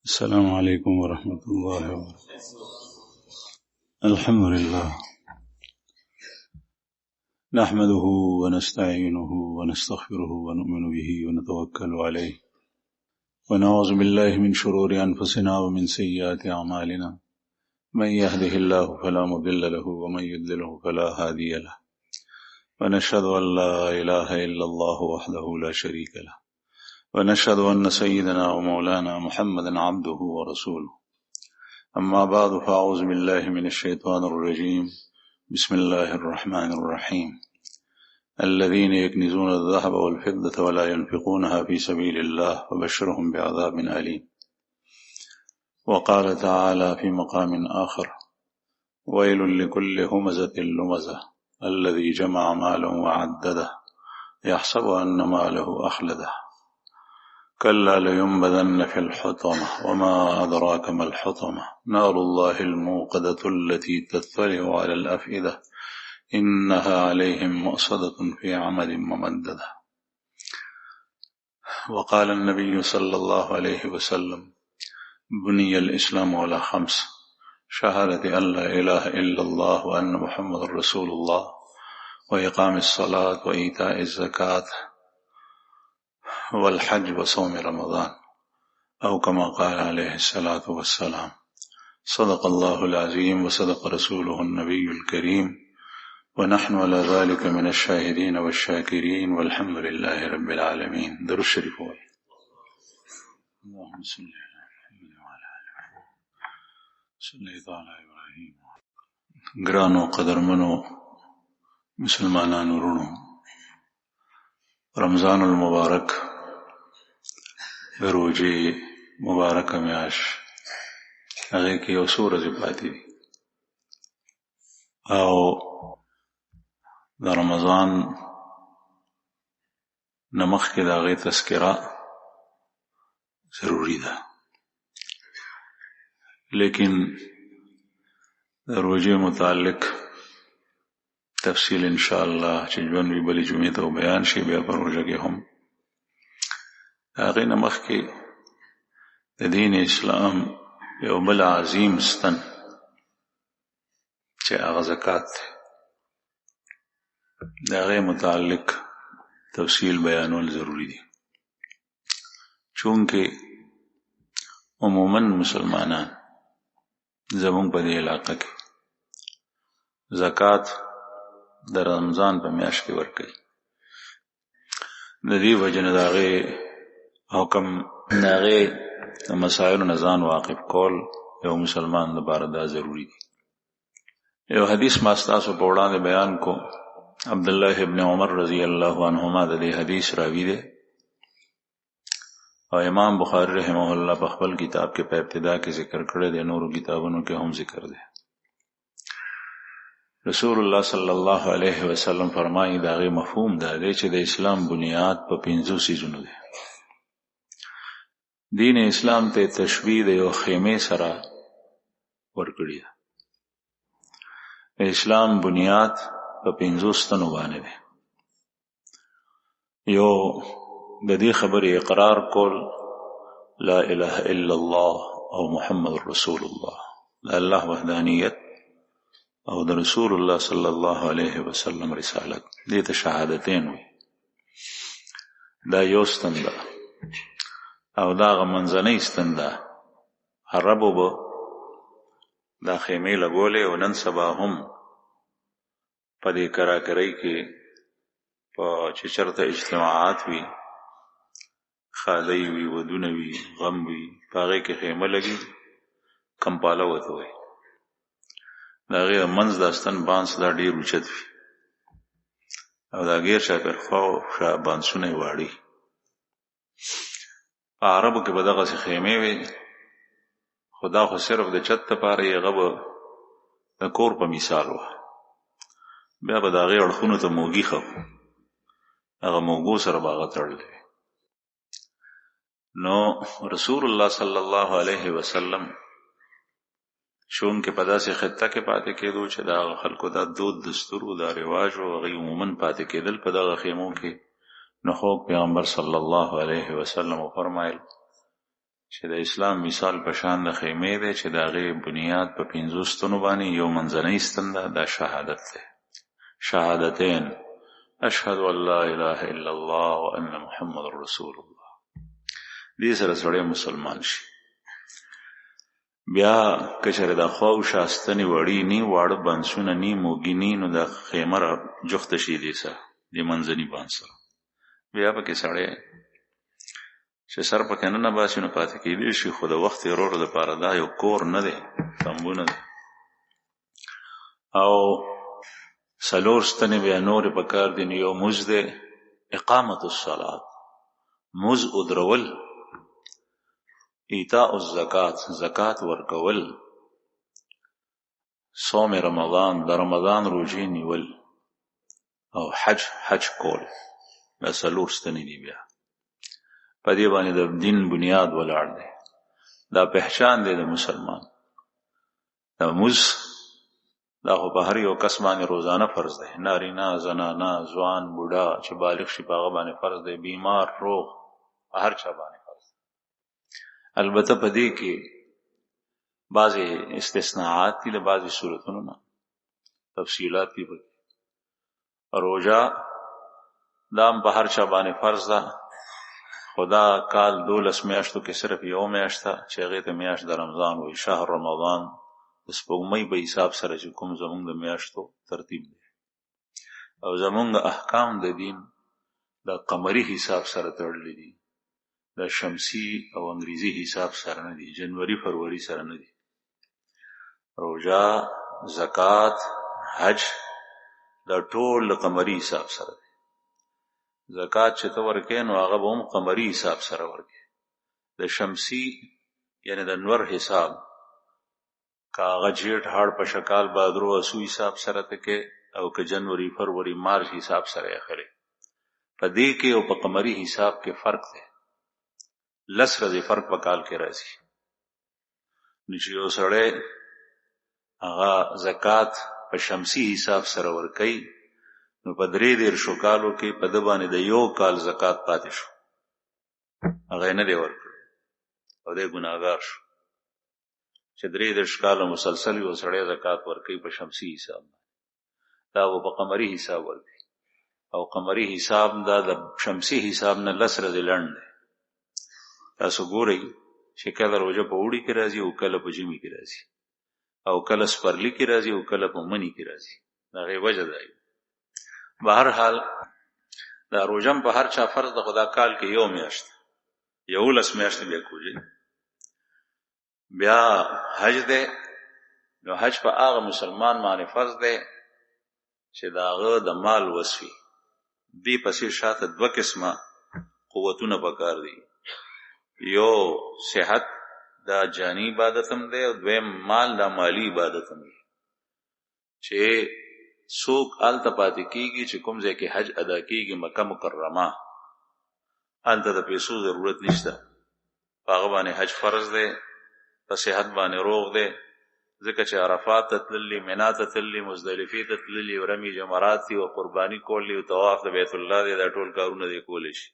السلام عليكم ورحمة الله وبركاته. الحمد لله نحمده ونستعينه ونستغفره ونؤمن به ونتوكل عليه ونعوذ بالله من شرور أنفسنا ومن سيئات أعمالنا من يهده الله فلا مضل له ومن يضلله فلا هادي له ونشهد أن لا إله إلا الله وحده لا شريك له ونشهد أن سيدنا ومولانا محمدا عبده ورسوله. أما بعد فأعوذ بالله من الشيطان الرجيم. بسم الله الرحمن الرحيم. الذين يكنزون الذهب والفضة ولا ينفقونها في سبيل الله فبشرهم بعذاب أليم. وقال تعالى في مقام آخر: ويل لكل همزة لمزة الذي جمع مالا وعدده يحسب أن ماله أخلده كلا لينبذن في الحطمة وما أدراك ما الحطمة نار الله الموقدة التي تطلع على الأفئدة إنها عليهم مؤصدة في عمد ممددة. وقال النبي صلى الله عليه وسلم: بني الإسلام على 5: شهادة أن لا إله إلا الله وأن محمد رسول الله وإقام الصلاة وإيتاء الزكاة والحج وصوم رمضان، أو كما قال عليه الصلاة والسلام. صدق الله العظيم وصدق رسوله النبي الكريم ونحن على ذلك من الشاهدين والشاكرين والحمد لله رب العالمين. درود شریف وایي. اللهم صل على محمد وعلى آل محمد صليت على إبراهيم. ګرانو قدرمنو مسلمانانو ورونو، رمضان المبارک روزي مبارک میاش هغه کې یو څو ورځې پاتې دي او د رمضان نه مخکې د هغې تذکره ضروري ده، لیکن د روژې متعلق تفصیل انشاءالله چې ژوند وي بلې جمعې ته بیان شي بیا په روژه کې هم. د هغې نه مخکې د دین اسلام یو بل عظیم ستن چې هغه زکات دی، د هغې متعلق تفصیل بیانول ضروری دي، چونکه عموما مسلمانان زمونږ په دې علاقه کې زکات د رمضان په میاشت کې ورکوي. د دې وجه نه د هغې حکم د هغې د مسایلو نه ځان واقف کول یو مسلمان لپاره دا ضروری دي. یو حدیث ما ستاسو په وړاندې بیان کو. عبدالله ابن عمر رضی الله عنهما د دې حدیث راوي دی او امام بخاری رحمه الله په خپل کتاب کې په ابتدا کې ذکر کړی دی، نورو کتابونو کې هم ذکر دی. رسول الله صلی الله علیه وسلم فرمایي د هغې مفهوم دا دی چې د اسلام بنیاد په 5 څیزونو دی. دین اسلام ته تشبیه د یو خیمې سره ورکړي ده. اسلام بنیاد په 5 ستنو باندې دی. یو د دې خبرې اقرار کول، لا اله الا الله او محمد رسول الله، د الله وحدانیت او د رسول الله صلی الله علیه وسلم رسالت، دې ته شهادتین وي. دا یو ستن ده او دا هغه منځنۍ ستن ده. عربو به دا خیمې لګولې او نن سبا هم په دې کراکرۍ کې په چې چېرته اجتماعات وي، ښادۍ وي، ودونه وي، غم وي، په هغې کې خیمه لګي، کمپاله ورته وایي. د هغې منځ دا ستن بانس دا ډېر اوچت وي او دا غیر شاپرخوا شا بانسونه یې واړي. په عربو کې به دغسې خیمې وي، خو دا خو صرف د چت دپاره یې، هغه به د کور په مثال وه. بیا به د هغې اړخونو ته موږي ښه هغه موږو سره به هغه تړلی وي. نو رسول الله صلی الله علیه وسلم چونکې په داسې خطه کې پاتې کېدو چې د هغه خلکو دا دود دستور و، دا رواج و، هغوی عموما پاتې کېدل په دغه خیمو کې. نو خوږ پیغمبر صلی الله علیه وسلم وفرمایل چې د اسلام مثال په شان د خیمې دی چې د هغې بنیاد په 5 ستنو باندې یو منځنی ستن ده، دا شهادت دی. شهادتین اشهد ان لا اله الا الله وان محمد رسول الله. دې سره سړی مسلمان شي. بیا که چېرې د خواوشا ستنې وړې ني، واړه بنسونه ني، موږي ني، نو د خیمه را جوخته شي دې سره، دې منځني بانس سره. بیا پکې سړی چې سر پکې نه باسي نو پاتې کېدی شي، خو د وخت تېرولو دپاره دا یو کور نه دی، تنبونه دی. او 4 ستنې بیا نورې پکار دي. یو مونځ دی، اقامت الصلات، مونځ ودرول، ایتاء الزکات، زکات ورکول، صوم رمضان، د رمضان روژې نیول، او حج کول. دا 4 ستنې دي. بیا په دې باندې د دین بنیاد ولاړ دی. دا پہچان دی د مسلمان. دا مونځ دا خو په هر یو کس باندې روزانه فرض دی، نارینه، زنانه، ځوان، بوډا چې بالغ شي په هغه باندې فرض دی، بیمار، روغ، په هر چا باندې فرض دی. البته په دې کې بعضې استثناءات دي، له بعضې صورتونو نه تفصیلات دي. روژه دا هم په هر چا باندې فرض ده، خو دا کال 12 میاشتو کې صرف یو میاشت ده چې هغې ته میاشت د رمضان وایي، شهر رمضان. د سپوږمۍ په حساب سره چې کوم زمونږ د میاشتو ترتیب دی، او زمونږ احکام د دین د قمري حساب سره تړلي دي، د شمسي او انګریزي حساب سره نه دي، جنوري فروری سره نه دي. روژه، زکات، حج دا ټول د قمري حساب سره دی. زکات چې ته ورکې نو هغه به هم قمري حساب سره ورکې. د شمسي یعنی د نور حساب که هغه جیټ هاړ په شکال بادرو اسو حساب سره ته کې، او که جنوري فروری مارچ حساب سره یې خلې. په دې کې او په قمري حساب کې فرق دی. 10 ورځې فرق په کال کې راځي. نو چې یو سړی هغه زکات په شمسي حساب سره ورکوي، نو په 33 کالو کې په ده باندې د 1 کال زکات پاتې شو، هغه یې نه دی ورکړی او دی ګناهګار شو. چې 33 کاله مسلسل یو سړی زکات ورکوي په شمسي حساب، دا به په قمري حساب ورکوي. او قمري حساب دا د شمسي حساب نه 10 ورځې لنډ دی. تاسو ګورئ چې کله روژه په اوړي کې راځي او کله په ژمي کې راځي، او کله سپرلي کې راځي او کله په مني کې راځي. د هغې وجه دا وي. به هر حال دا روژه په هر چا فرض ده، خو دا کال کې یو میاشت 11 میاشتې بیا کوجي. بیا حج دی. نو حج په هغه مسلمان باندې فرض دی چې د هغه د مال وسوي. دې پسې شاته 2 قسمه قوتونه پکار دي. یو صحت، دا جانی عبادت هم دی، او دویم مال، دا مالی عبادت هم دی. چې څوک هلته پاتې کېږي چې کوم ځای کې حج ادا کېږي، مکه مکرمه، هلته د پیسو ضرورت نشته، په هغه باندې حج فرض دی، په صحت باندې روغ دی. ځکه چې عرفات ته تللي، منا ته تللي، مزدلفې ته تللي، او رمي جمرات دي، او قرباني کولی، او طواف د بیت الله دی، دا ټول کارونه دی کولی شي.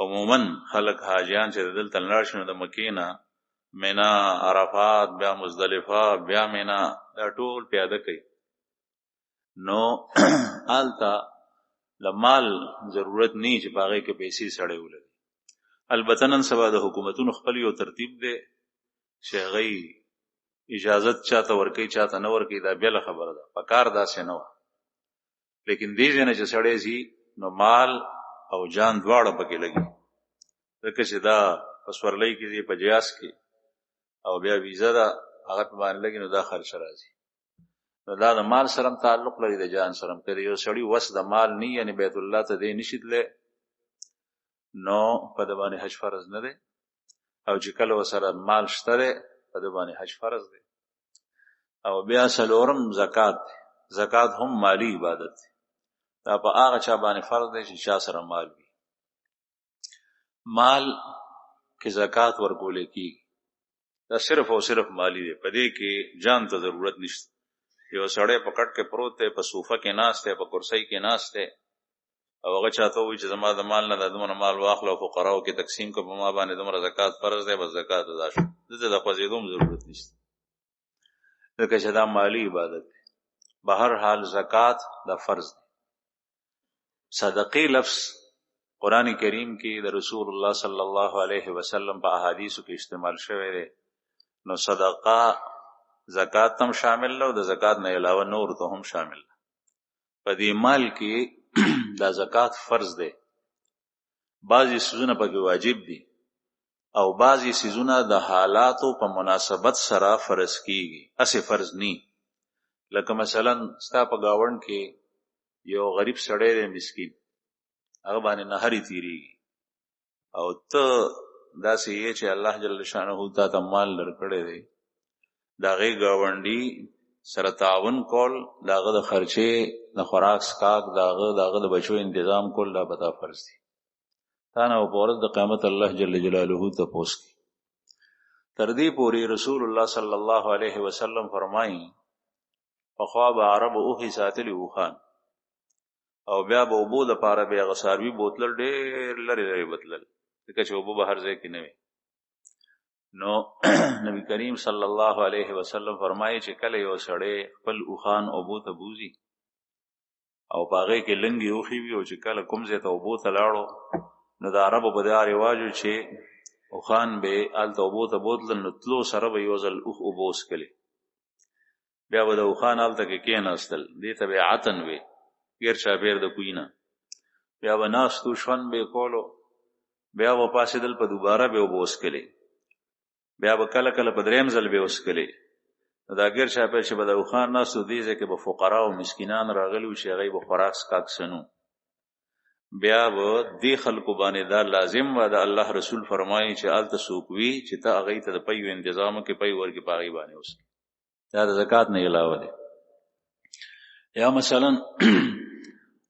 عموما خلک حاجیان چې دلته لاړ شي نو د مکې نه منا، عرفات، بیا مزدلفه، بیا منا، دا ټول پیاده کوي. نو هلته د مال ضرورت نه چې په هغې کې پیسې سړی ولګي. البته نن سبا د حکومتونو خپل یو ترتیب دی چې هغوی اجازت چاته ورکوي چاته نه ورکوي، دا بېله خبره ده، په کار داسې نه وه. لیکن دې ځای نه چې سړی ځي نو مال او جان دواړه پکې لګي، ځکه چې دا په سورلۍ کې دی، په جیاس کې، او بیا ویزه ده هغه په باندې لګي، نو دا خرچه راځي. نو دا د مال سره تعلق لري، د جان سره. که یو سړي وس د مال نه، یعنی بیت الله ته دی نشي تللی، نو په ده باندې حج فرض نه دی. او چې کله ورسره مال شته دی، په ده باندې حج فرض دی. او بیا 4م زکات دی. زکات هم مالی عبادت دی. دا په هغه چا باندې فرض دی چې چا سره مال وي. مال کې زکات ورکول کېږي، دا صرف او صرف مالی دی. په دې کې جان ته ضرورت نشته. یو سړی په کټ کې پروت دی، په صوفه کې ناست دی، په کرسۍ کې ناست دی، او هغه چاته وایي چې زما د مال نه د دومره مال واخله او فقراو کې تقسیم کړه، په ما باندې دومره زکات فرض دی، بس زکات ادا شو، دلته د خوځېدو هم ضرورت نشته، ځکه چې دا مالی عبادت دی. به هر حال زکات دا فرض دی. صدقې لفظ قرآن کریم کې د رسول الله صلی الله علیه وسلم په احادیثو کې استعمال شوی دی. نو صدقه زکات هم شامل ده او د زکات نه علاوه نور ته هم شامل ده. په دې مال کې دا زکات فرض دی. بعضی سیزونه پکې واجب دي او بعضی سیزونه د حالاتو په مناسبت سره فرض کیږي، اسې فرض نی. لکه مثلا ستا په گاوند کې یو غریب سړی دی مسکین، هغه باندې نهرې تیریږي او ته داسې یې چې الله جل شانه تا ته مال درکړی دی، د هغې ګاونډي سره تعاون کول، د هغه د خرچې د خوراک څښاک د هغه د بچو انتظام کول، دا به تا فرض دي. تا نه په ورځ د قیامت الله جل جلاله تپوس کوي. تر دې پورې رسول الله صلی الله علیه وسلم فرمایي پخوا به عربو اوښې ساتلي اوښان او بیا به اوبو دپاره به هغه څاروي بوتلل، ډېر لرې لرې بتلل، ځکه چې اوبه به هر ځای کې نه وي. نو نبی کریم صلی الله علیه وسلم فرمایي چې کله یو سړی خپل اوښان اوبو ته بوزي او په هغې کې لنګې اوښې وي او چې کله کوم ځای ته اوبو ته لاړو، نو د عربو په دا رواج و چې اوښان به هلته اوبو ته بوتلل، نو تلو سره به یو ځل اوښ اوبه وڅښلې، بیا به د اوښان هلته کې کېناستل، دې ته به عطن وي، ګیر چاپېر د کوی نه، بیا به ناستو شون به کولو، بیا به پاسېدل، په دوباره به اوبه وڅښلې، بیا به کله کله په دریم ځل به وڅښلې. نو دا ګیر چاپېر چې به د اوښان ناستو، دې ځای کې به فقرا او مسکینان راغلي وو چې هغوی به خوراک څښاک سنو. بیا به دې خلکو باندې دا لازم وه، د الله رسول فرمایي چې هلته څوک وي چې ته هغوی ته د پیو انتظام وکړې، پی ورکړې، په هغوی باندې وڅښې. دا د زکات نه علاوه دی. یا مثلا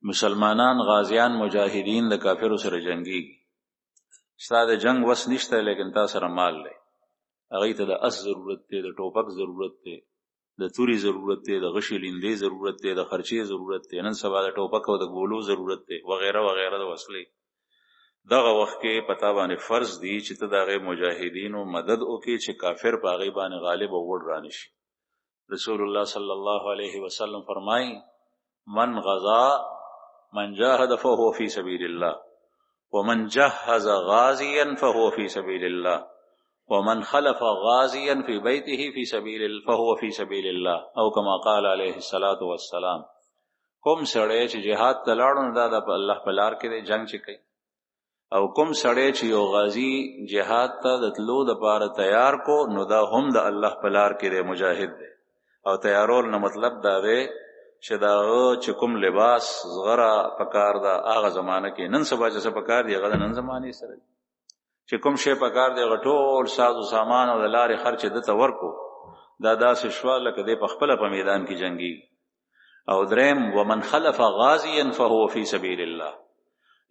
مسلمانان غازیان مجاهدین د کافرو سره جنګیږي، ستا د جنگ وس نشته لیکن تا سره مال دی، هغوی ته د اس ضرورت دی، د ټوپک ضرورت دی، د توري ضرورت دی، د غشي لیندې ضرورت دی، د خرچې ضرورت دی، نن سبا د ټوپک او د ګولو ضرورت دی، وغیره وغیره د وسلې. دغه وخت کې په تا باندې فرض دی چې ته د هغې مجاهدینو مدد وکړې چې کافر په هغې باندې غالب او وړ رانشي. رسول الله صلی الله علیه وسلم فرمایي من غزا من جاهد فهو فی سبیل الله ومن جهز غازیا فهو فی سبیل الله ومن خلف غازیا فی بیته فهو فی سبیل الله او کما قال علیه الصلاة والسلام. کوم سړی چې جهاد ته لاړو نو دا د الله په لار کې دی، جنګ چې کوي، او کوم سړی چې یو غازی جهاد ته د تلو دپاره تیار کو نو دا هم د الله په لار کې دی، مجاهد دی. او تیارول نه مطلب دا دی چې دا چې کوم لباس زغره پکار ده هغه زمانه کې، نن سبا چې څه پکار دی هغه د نن زمانې سره دی، چې کوم شی پکار دی هغه ټول ساز و سامان او د لارې خرچ دته ورکو، دا داسې شوه لکه دی په خپله په میدان کې جنګیږي. او دریم ومن خلف غازیا فهو فی سبیل الله،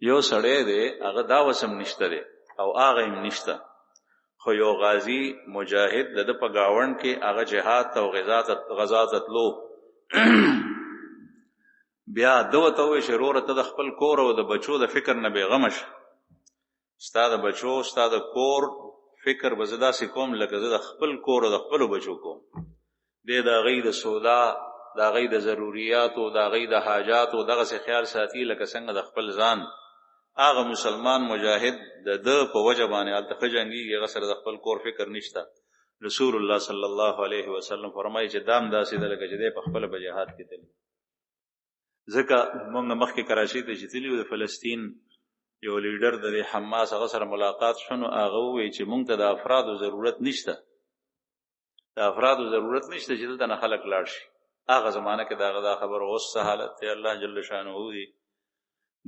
یو سړی دی هغه دا وسم نشته دی او هغه هم نشته، خو یو غازی مجاهد د په گاوند کې هغه جهاد ته او غزا ته تلو، بیا دو ته وایي چې وروره ته د خپل کور او د بچو د فکر نه بېغمه شه، ستا د بچو ستا د کور فکر به زه داسې کوم لکه زه د خپل کور او د خپلو بچو کوم. دی د هغوی د سودا، د هغوی د ضروریاتو، د هغوی د حاجاتو دغسې خیال ساتي لکه څنګه د خپل ځان. هغه مسلمان مجاهد د ده په وجه باندې هلته ښه جنګېږي، هغه سره د خپل کور فکر نشته. رسول الله صلی الله علیه وسلم فرمایي چې دام داسې ده لکه چې دی په خپله په جهاد کې تللی. ځکه موږ مخکې کراچۍ ته چې تلي وو، د فلسطین یو لیډر د حماس هغه سره ملاقات شو، نو هغه ووایي چې موږ ته د افرادو ضرورت نشته، د افرادو ضرورت نشته چې دلته نه خلک لاړ شي. هغه زمانه کې د هغه دا خبره اوس څه حالت دی، الله جل شانه دی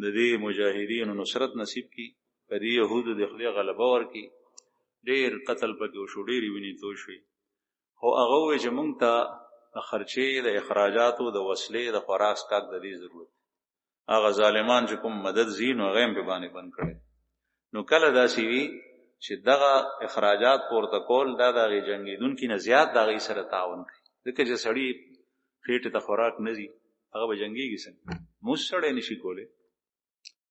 د دې مجاهدینو نصرت نصیب کړي، په دې یهودو د خدای غلبه ورکړي. ډېر قتل پکې وشو، ډېرې وینې توی شوې، خو هغه ووایي چې موږ ته د خرچې، د اخراجاتو، د وسلې، د خوراک څښاک د دې ضرورت. هغه ظالمان چې کوم مدد ځي نو هغه هم پې باندې بند کړی. نو کله داسې وي چې دغه اخراجات پورته کول دا د هغې جنګېدونکي نه زیات د هغوی سره تعاون کوي، ځکه چې سړي خېټې ته خوراک نه ځي هغه به جنګېږي څنګه؟ موږ سړی نشي کولی.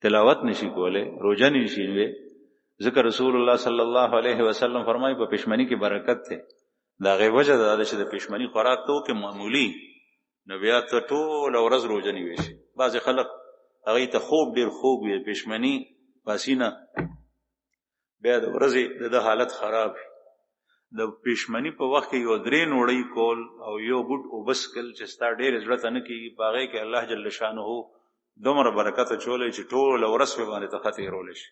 تلاوت نشي کوله روزه نشي وي ذکر رسول الله صلی الله علیه وسلم فرمایي په پښمنی کې برکت ده دا غي وجه ده چې د پښمنی خوراک ته کې معمولی نو بیا ته ټول ورځ روزه نیوي شي بعض خلک هغه ته خوب ډیر خوب وي پښمنی پاسینه بیا د ورځې د حالت خراب د پښمنی په وخت کې یو درې نوړی کول او یو بوټ او بس کل چې ستا ډیر زړه ته نه کیږي باغې کې الله جل شانه دومره برکت چولې چې ټول ورځ په باندې ته خطر رول شي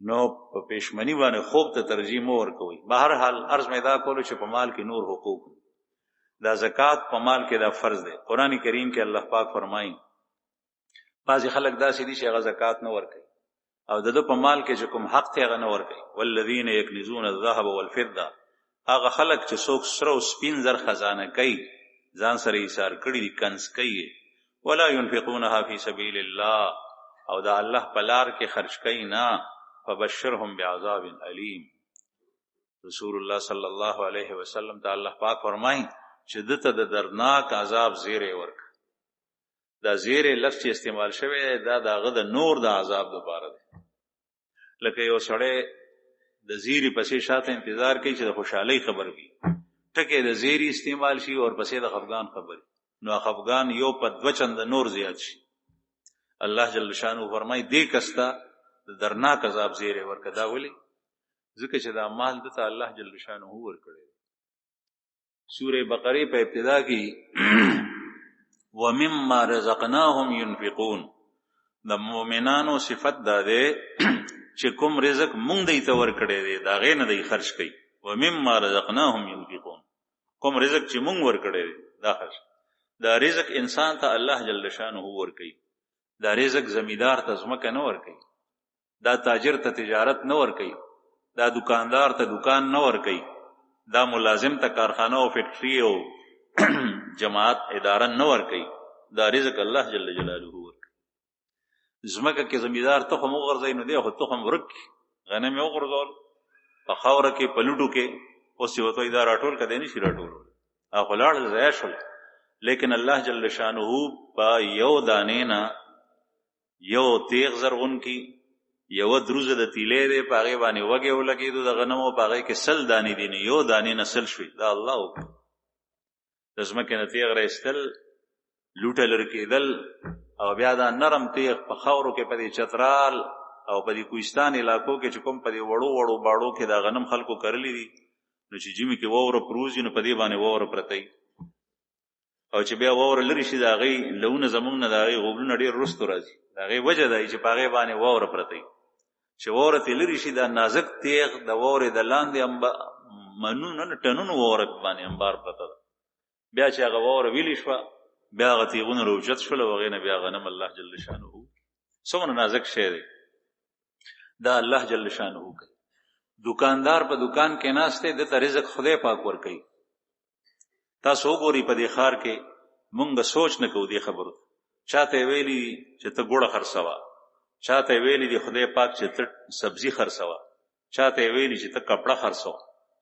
نو په پښمنی باندې خوب ته ترجیح مور کوي بهر حال عرض میدا کولو چې په مال کې نور حقوق دا زکات په مال کې دا فرض دی قران کریم کې الله پاک فرمایي بعضی خلک داسې دي چې هغه زکات نه ورکوي او د په مال کې چې کوم حق ته هغه نه ورکوي والذین یکنزون الذهب والفضه هغه خلک چې څوک سره او سپین زر خزانه کوي ځان سره ایثار کړي دي کنس کوي ولا ينفقونها في سبيل الله او دا الله په لار کې خرج کوي نه فبشرهم بعذاب الیم رسول الله صلی الله علیه وسلم ته الله پاک فرمایي چې دته د دردناک عذاب زیره ورک دا زیره لفظ استعمال شوی دا دغه د نور د عذاب لپاره دی لکه یو سړی د زیری پسې شاته انتظار کوي چې د خوشحالي خبر وي ټکه د زیری استعمال شي او پسې د خفقان خبر نو خفقان یو په دو چند نور زیات شي الله جل شانو فرمای دې کستا د درناک عذاب زیره ورک دا ولي ځکه چې دا مال دته الله جل شانو ورکړي سورہ بقره په ابتدا کې ومما رزقناهم ينفقون د مؤمنانو صفت دا ده چې کوم رزق مونږ دې ته ورکړي دي دا غي نه دی خرج کوي ومما رزقناهم ينفقون کوم رزق چې مونږ ورکړي دي دا خرج دا رزق انسان ته الله جل شانه ورکړي دا رزق زمیدار ته ځمکه نه ورکړي دا تاجر ته تجارت نه ورکړي دا دکاندار ته دکان نه ورکړي دا ملازم ته کارخانه او فیکټری او جماعت اداره نه ورکړي دا رزق الله جل جلاله ورکړي زمکه کې زمیدار ته هم غرضی نو دی خو ته هم ورک غنم یو غرضول په خاور کې پلوټو کې اوس یو ته اداره ټول کده نشي راټول اخو لاړ ځای شول لیکن الله جل شانه په یو دانې نه یو تیغ زرغون کی یو دروزه د تیلې دی په هغه باندې وګه ولګېدو د غنمو په هغه کې سل دانې دي نه یو دانې نسل شوي دا الله وکړي د ځمکې نه تیغ راایستل لوټه لرې کېدل او بیا دا نرم تیغ په خاورو کې په دې چترال او په دې کوهستان علاقو کې چې کوم په دې وړو وړو باړو کې دا غنم خلکو کرلی دي نو چې جمی کې ووره پروزي نو په دې باندې ووره پرتی او چې بیا ووره لري شي دا غي لونه زمونږ نه دا غي غوبلونه ډېر رستو راځي دا غي وجه دی چې په هغې باندې ووره پرتی چې ووره تې لري شي دا نازک تیغ د وورې د لاندې منونه نه ټنونو ووره باندې انبار پرته ده بیا چې هغه ووره ویلې شوه بیا هغه تیغونه راوچت شول او هغې نه بیا غنم الله جل شانه څومره نازک شی دی دا الله جل شانه کوي دکاندار په دکان کې ناست دی دته رزق خدای پاک ورکوي تاسو وګورئ په دې ښار کې مونږ سوچ نه کوو دې خبرو چاته ویلي چې ته ګوړه خرڅوه چاته ویلي دی خدای پاک چې ته سبزی خرڅوه چاته ویلي چې ته کپڑا خرڅو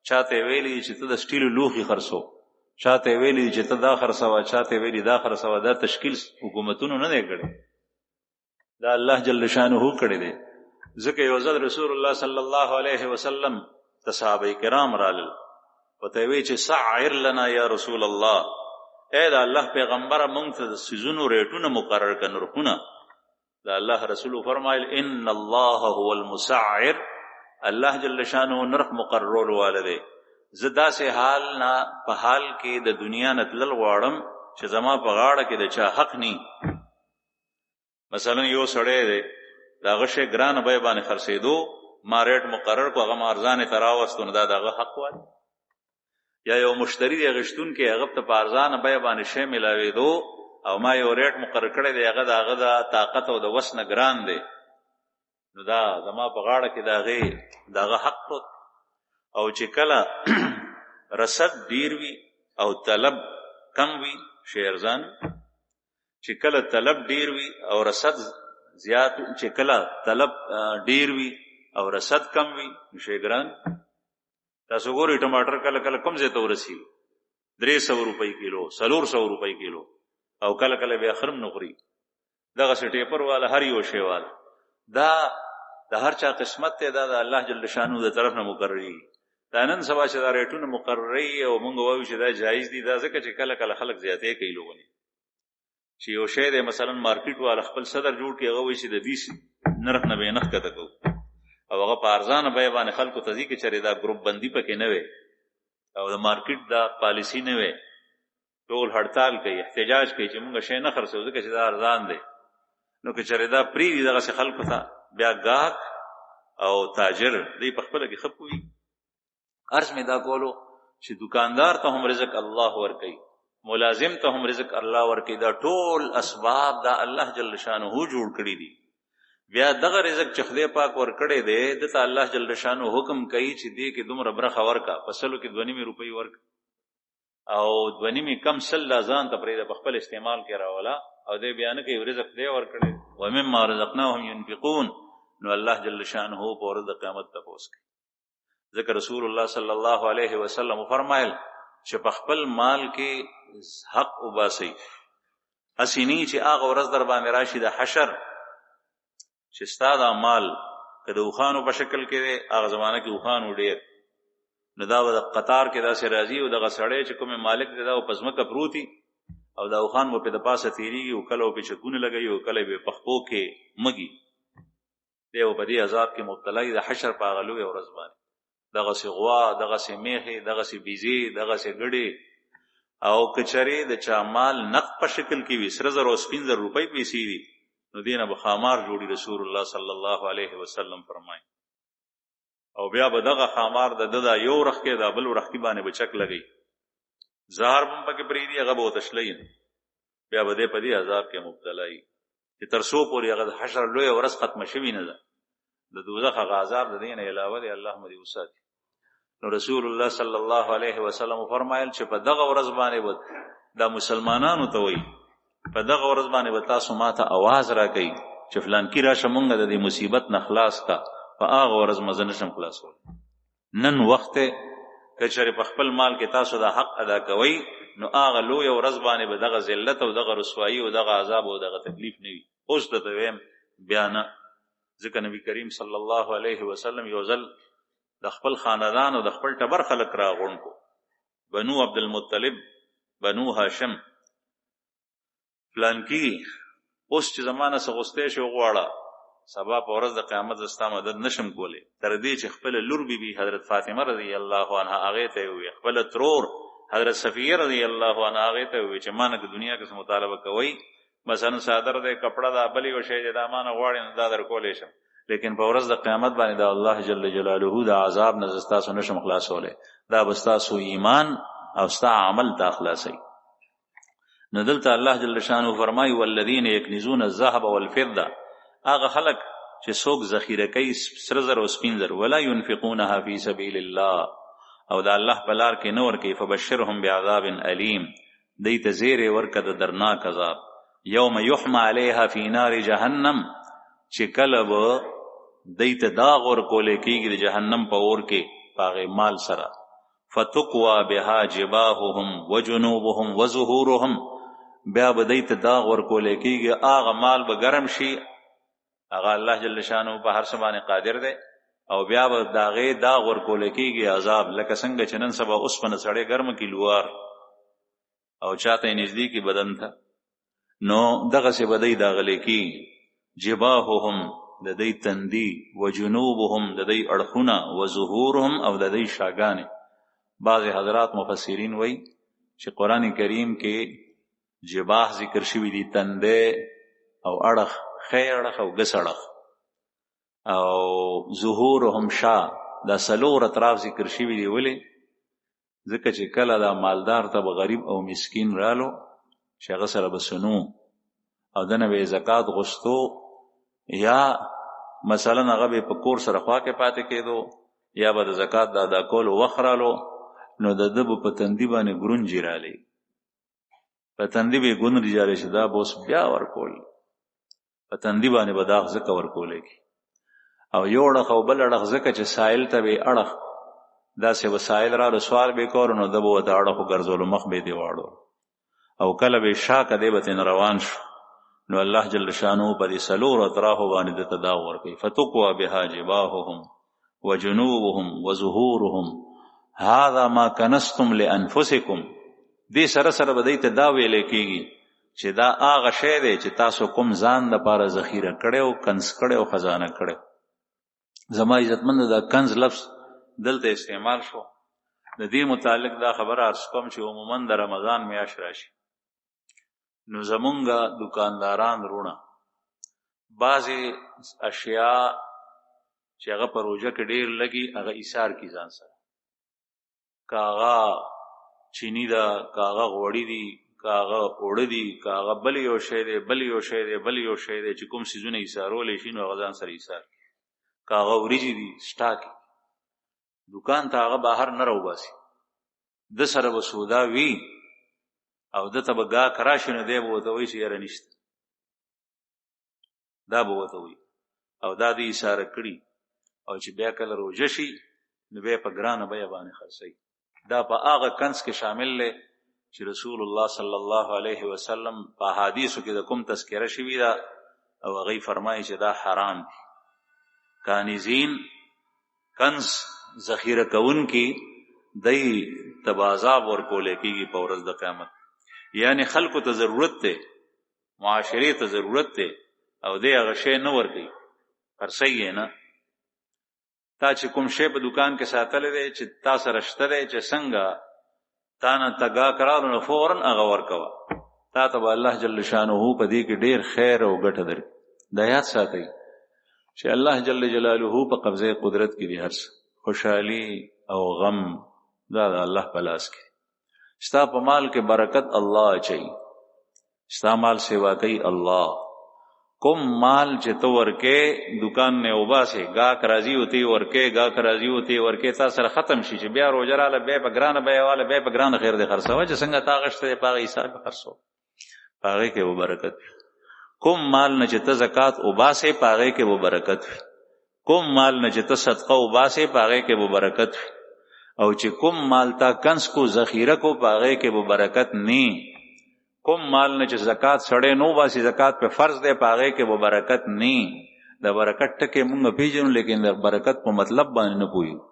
چاته ویلي چې ته د سټیلو لوښي خرڅو چاته ویلي چې ته دا خرڅوه چاته ویلي دا خرڅوه دا تشکیل حکومتونو نه دی کړی دا الله جل شانه کړی دی ځکه یو ځل رسول الله صلی الله علیه وسلم ته صحابه کرام رالل وته وی چې سعر لنا یا رسول الله اے دا الله پیغمبر مونږ ته د سيزونو ریټونه مقرر کړه نرخونه دا الله رسول فرمایل ان الله هو المسعر الله جل شانه نرخ مقرر والده زدا سے حال نه په حال کې د دنیا نتلل واړم چې زما په غاړه کې د چا حق ني مثلا یو سړی دی دا غشه ګران به باندې خرڅېدو ما ریټ مقرر کو هغه مارزان تراوستون دا دغه حق وای یا یو مشتری دی غشتون کې هغه ته پارزان به باندې شی ملاوي دو او ما یو ریټ مقرر کړی دی هغه دغه طاقت او د وسنه ګران دی نو دا زما په غاړه کې دغه حق پروت او چې کله رصد ډیر وي او طلب کم وي شیرزان چې کله طلب ډیر وي او رصد زیات چې کله طلب ډیر وي او رصد کم وي شیګران تاسو ګورئ ټماټر کله کله کم ځای ته ورسي 300 روپۍ کیلو 400 روپۍ کیلو او کله کله بیا خرم نخري دغسې ټیپر والا هر یو شی والا دا د هر چا قسمت دی، دا د الله جل شانو د طرف نه مقرري. دا نن سبا چې دا ریټونه مقرري او موږ وایو چې دا جایز دي، دا ځکه چې کله کله خلک زیاتې کوي لوګونه چې یو شی دی مثلا مارکیټ والا خپل صدر جوړ کړي، هغه وایي چې د دې نرخ نه به نخ کته کوو او هغه په ارزانه بیه باندې خلکو ته ځي کې چېرې دا ګروپ بندي پکې نه وي او د مارکیټ دا پالیسي نه وي، ټول هړتال کوي، احتجاج کوي چې موږ شی نه خرڅوو ځکه چې دا ارزان دی. نو که چېرې دا پرېږدي دغسې خلکو ته، بیا ګاهک او تاجر دی په خپله کې ښه پوهېږي. عرض مې دا کولو چې دکاندار ته هم رزق الله ورکوي، ملازم ته هم رزق الله ورکوي، دا ټول اسباب دا الله جل شانه جوړ کړي دي. بیا دغه رزق چې خدای پاک ورکړی دی دته الله جل شانه حکم کوي چې دې کې دومره برخه ورکا، په سلو کې 2.5 روپۍ ورکا او 2.5 کم سل ځان ته پرېږده په خپل استعمال کې راولا او دې بیا نه کوي رزق دی ورکړی ومما رزقناهم ينفقون. نو الله جل شانه په ورځ د قیامت تپوس کوي. ځکه رسول الله صلی الله علیه وسلم فرمایل چې په خپل مال کې حق وباسئ، هسې نه چې هغه ورځ در باندې راشي د حشر چې ستا دا مال که د اوښانو په شکل کې دی، هغه زمانه کې اوښانو ډېر، نو دا به د قطار کې داسې راځي او دغه سړی چې کومې مالک دی دا به په ځمکه پروتي او دا اوښان به پې د پاسه تېرېږي او کله به پې چکونه لګوي او کله به په خپو کې مږي، دی به په دې عذاب کې مبتلا وي د حشر په هغه لویه ورځ باندې. دغسې غوا، دغسې میښې، دغسې بیزې، دغسې ګډې او که چېرې د چا مال نقد په شکل کې وي، سره زر او سپین زر روپۍ پیسې دي، نو دې نه به خامار جوړي. رسول الله صلی الله علیه وسلم فرمایي او بیا به دغه خامار د ده دا یو رخ کې دا بل رخ کې باندې به چک لګوي، زهر به هم پکې پرېږدي، هغه به ورته شلی نه، بیا به دی په دې عذاب کې مبتلا وي چې تر څو پورې هغه د حشر لویه ورځ ختمه شوي نه ده. د دوزخ هغه عذاب د دې نه علاوه دی، الله مو دې وساتي. نو رسول الله صلی الله علیه وسلم فرمایل چې په دغه ورځ باندې به دا مسلمانانو ته وایي، په دغه ورځ باندې به تاسو ما ته اواز راکوئ چې فلانکي راشه مونږ د دې مصیبت نه خلاص کا، په هغه ورځ مزه نشم خلاصولی. نن وخت دی که چېرې په خپل مال کې تاسو دا حق ادا کوئ، نو هغه لویه ورځ باندې به دغه ذلت او دغه رسوایي او دغه عذاب او دغه تکلیف نه وي. اوس درته ویم بیا نه، ځکه نبي کریم صلی الله علیه وسلم یو ځل د خپل خاندان او د خپل ټبر خلک راغونډ کو، بنو عبدالمطلب، بنو هاشم، فلانکي اوس چې زمانه څه غوستی شي وغواړه سبا په ورځ د قیامت زه ستا مدد نشم کولی، تر دې چې خپله لور بي حضرت فاطمه رضی الله عنها هغې ته یې وویل، خپله ترور حضرت صفیه رضی الله عنها هغې ته وویل چې ما نه که دنیا کې څه مطالبه کوئ، مثلا صادر دی، کپړه ده، بل یو شی دی، دا ما نه غواړې نو دا در کولی شم، لیکن په ورځ د قیامت باندې د الله جل جلاله د عذاب نه زه ستاسو نشم خلاصولی، دا به ستاسو ایمان او ستا عمل ته خلاصوي. نو دلته الله جل شانه فرمایي والذین یکنزون الذهب والفضه، هغه خلک چې څوک ذخیره کوي سره زر او سپین زر، ولا ينفقونها فی سبیل الله، او د الله په لار کې نه ورکوي، فبشرهم بعذاب علیم، دوی ته زیری ورکړه د درناک عذاب. یوم یحمى علیها فی نار جهنم، چې کله به دوی ته داغ ورکولی کېږي د جهنم په اور کې په هغې مال سره، فتقوى بها جباههم وجنوبهم وظهورهم، بیا به دوی ته داغ ورکولی کېږي، هغه مال به ګرم شي، هغه الله جل شانه په هر څه باندې قادر دی، او بیا به د هغې داغ ورکولی کېږي عذاب، لکه څنګه چې نن سبا اوسپنه سړی ګرمه کړي لوار او چاته یې نږدې کړي بدن ته، نو دغسې به دوی داغلی کېږي، جباههم د دوی تندي، وجنوبهم د دوی اړخونه، وظهورهم او د دوی شاګانې. بعضې حضرات مفسرین وایي چې قرآن کریم کې جباه ذکر شوي دي، تندی او اړخ، ښی اړخ او ګس اړخ، او ظهورهم شا، دا څلور اطراف ذکر شوي دي. ولې؟ ځکه چې کله دا مالدار ته به غریب او مسکین رالو چې هغه سره به سنو او دنه به زکات غوښتو، یا مثلا هغه به په کور سره خوا کې پاتې کېدو، یا به د زکات د ادا کولو وخت رالو، نو د ده به په تندي باندې ګرونجې رالی، په تندي به یې ګونجې رالی چې دا به اوس بیا ورکول، په تندي باندې به داغ ځکه ورکولی کی، او یو اړخ او بل اړخ ځکه چې سایل ته به اړخ داسې به سایل رالو سوال به یې کولو، نو ده به ورته اړخ وګرځولو، مخ به یې دې واړو، او کله به یې شا که دی به ترې روان شو، نو الله جل شانه په دې سلور اطراف باندې د تدا ورکي فتقوا بها جباههم وجنوبهم وظهورهم هذا ما كنستم لانفسكم. دې سره سره به دې ته دا ویل کېږي چې دا هغه شی دی چې تاسو کوم ځان لپاره ذخیره کړی کنز کړی خزانه کړی. زما عزتمند دا کنز لفظ دلته استعمال شو. د دې متعلق دا خبره عرض کوم چې عموما د رمضان میاشت راشي نو زمونږ دکانداران رونه بعضې اشیاء چې هغه په روژه کې ډېر لګي هغه ایثار کي ځان سره، که هغه چینی ده، که هغه غوړي دي، که هغه اوړه دي، که هغه بل یو شی دی بل یو شی دی بل یو شی دی چې کوم څیزونه ایثارولی شي نو هغه ځان سره ایثار کړي. که هغه وریجې دي سټاک دکان ته هغه بهر نه راوباسي، د سره به سودا وي او ده ته به ګاهک راشي نو دی به ورته وایي چې یاره نشته، دا به ورته وایي او دا د ایثاره کړي او چې بیا کله روژه شي نو بیا په ګرانه بیه باندې خرڅوي. دا په هغه کنز کې شامل دی چې رسول الله صلی الله علیه وسلم په احادیثو کې د کوم تذکره شوي ده او هغوی فرمایي چې دا حرام دي. کانزین کنز ذخیره کوونکي دی ته عذاب ورکولی کېږي په ورځ د قیامت. یعنی خلکو ته ضرورت دی، معاشرې ته ضرورت دی او دی هغه شی نه ورکوي، خرڅوي یې نه. تا چې کوم شی په دکان کې ساتلی دی چې تا سره شته دی چې څنګه تا نه تګا کرالو نو فوراً هغه ورکوه، تا ته به الله جل شانه په دې کې ډېر خیر او ګټه درکړي. دا یاد ساتئ چې الله جل جلاله په قبضه قدرت کې دی. هر څه خوشحالي او غم دا د الله په لاس کې. ستا په مال کې برکت الله اچوي، ستا مال سیوا کوي الله. کوم مال چې ته ورکې دکان نه وباسې ګاهک راځي وتی ورکې ګاهک راځي وتی ورکې تا سره ختم شي چې بیا روژه راله بیا په ګرانه بیه واله بیا په ګرانه خیر دې خرڅوه چې څنګه تا غشته دی په هغه حساب به خرڅوه، په هغې کې به برکت وي. کوم مال نه چې ته زکات وباسې په هغې کې به برکت وي، کوم مال نه چې ته صدقه وباسې په هغې کې به برکت وي، او چې کوم مال تا کنز کو ذخیره کو په هغې کې به برکت نه. کوم مال نه چې زکات سړی نو باسي زکات په فرض دی په هغې کې به برکت نه. د برکت ټکی مونږ پیژنو لیکن د برکت په مطلب باندې نه پوهیږو.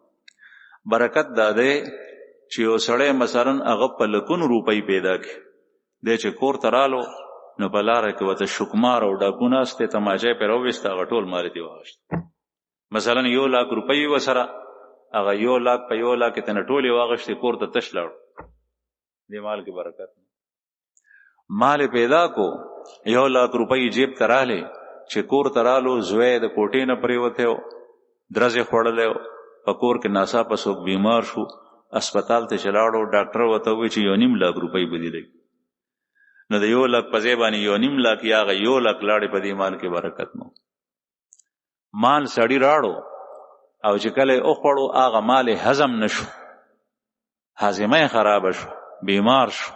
برکت دا دی چې یو سړی مثلا هغه په لکونو روپۍ پیدا کړي، دی چې کور ته رالو نو په لاره کې ورته شکمار او ډاکو ناستې تماچۍ پرې راوویسته هغه ټول مال یې واغېست. مثلا 1,00,000 روپۍ ورسره هغه 1,00,000 په 1,00,000 کې تنه ټولې واغېستې کور ته تش لاړو. دې مال کې برکت نه. مال پیدا کو 1,00,000 روپۍ جیب ته راغلې چې کور ته رالو زوی د کوټې نه پرېوتی و درزې خوړلی و په کور کې ناڅاپه څوک بیمار شو اسپتال ته چې لاړو ډاکټر ورته ووایي چې 1,50,000 روپۍ به دې لګي. نو د 1,00,000 په ځای باندې 1,50,000 یا هغه 1,00,000 لاړې په دې مال کې برکت نو. مال سړی راړو او چې کله یې وخوړو هغه مال هضم نه شو، هاضمه یې خرابه شو، بیمار شو،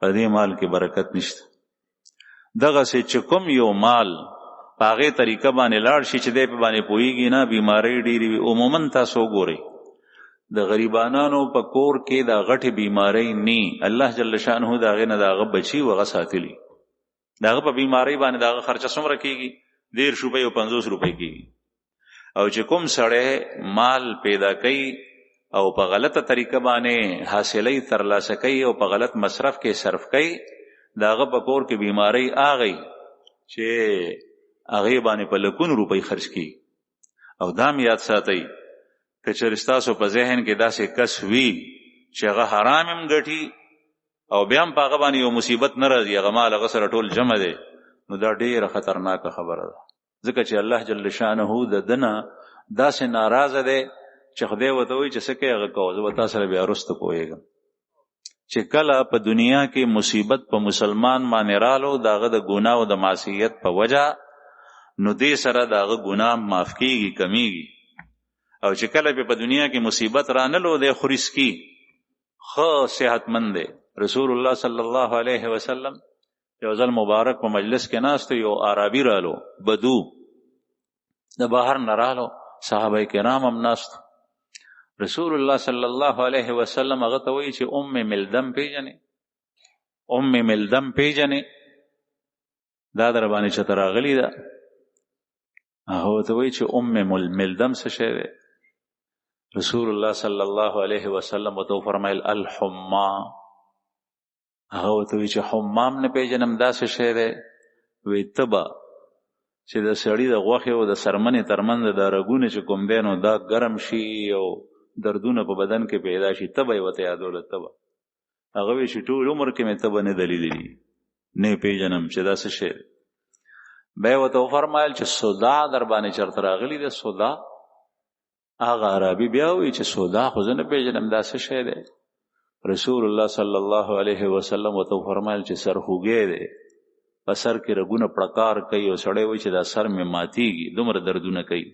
په دې مال کې برکت نشته. دغسې چې کوم یو مال په هغې طریقه باندې لاړ شي چې دی په باندې پوهېږي نه بیمارۍ ډېرې وي. عموما تاسو وګورئ د غریبانانو په کور کې د غټې بیمارۍ نه، الله جل شانه د هغې نه د هغه بچي و هغه ساتلي، د هغه په بیمارۍ باندې د هغه خرچه څومره کېږي 10 روپۍ او 50 روپۍ کېږي. او چې کوم سړی مال پیدا کوي او په غلطه طریقه باندې حاصلۍ ترلاسه کوي او په غلط مصرف کې صرف کوي د هغه په کور کې بیمارۍ آغی چې هغې باندې په لکونو روپۍ خرچ کړي. او دا م یاد ساتئ که چېرې ستاسو په ذهن کې داسې کس وي چې هغه حرام هم ګټي او بیا هم په هغه باندې یو مصیبت نه راځي هغه مال هغه سره ټول جمع دی نو دا ډېره خطرناکه خبره ده، ځکه چې الله جل شانه د ده نه داسې ناراضه دی چې خدای ورته وایي چې څه کوې هغه کوه، زه به تا سره بیا وروسته پوهېږم. چې کله په دنیا کې مصیبت په مسلمان باندې رالو د هغه د ګناه او د معصیت په وجه نو دې سره د هغه ګناه معاف کېږي کمیږي. او چې کله په دنیا کې مصیبت رانلو دی خورسکي ښه صحتمند دی. رسول الله صلی الله علیه وسلم یو ځل مبارک په مجلس کې ناست یو عربي رالو بدو د بهر نه رالو صحابه کرام هم ناست. رسول الله صلی الله علیه وسلم هغه ته وایي چې ام ملدم پیژنې؟ ام ملدم پیژنې؟ دا در باندې چې راغلی ده هغه ته وایي چې ملدم څه شی دی؟ رسول الله صلی الله علیه وسلم ورته فرمایل الحما. هغه ورته وایي چې حمام نه پیژنم دا څه شی دی؟ وی تبه چې د سړي د غوښې او د څرمنې ترمنځ د رګونه چې کوم دی نو دا ګرم شي او دردونه په بدن کې پیدا شي، تبه یې ورته یادوله. تبه هغه وایي چې ټول عمر کې مې تبه نه ده لیدلې، نه پیژنم چې دا څه شی دی. بیا یې ورته وفرمایل چې صداع در باندې چېرته راغلي دی؟ صداع. هغه عربي بیا وایي چې صداع خو زه نه پیژنم دا څه شی دی. رسول الله صلی الله علیه وسلم ورته وفرمایل چې سرخوږی دی، په سر کې رګونه پړکار کوي او سړی وایي چې دا سر مې ماتیږي، دومره دردونه کوي.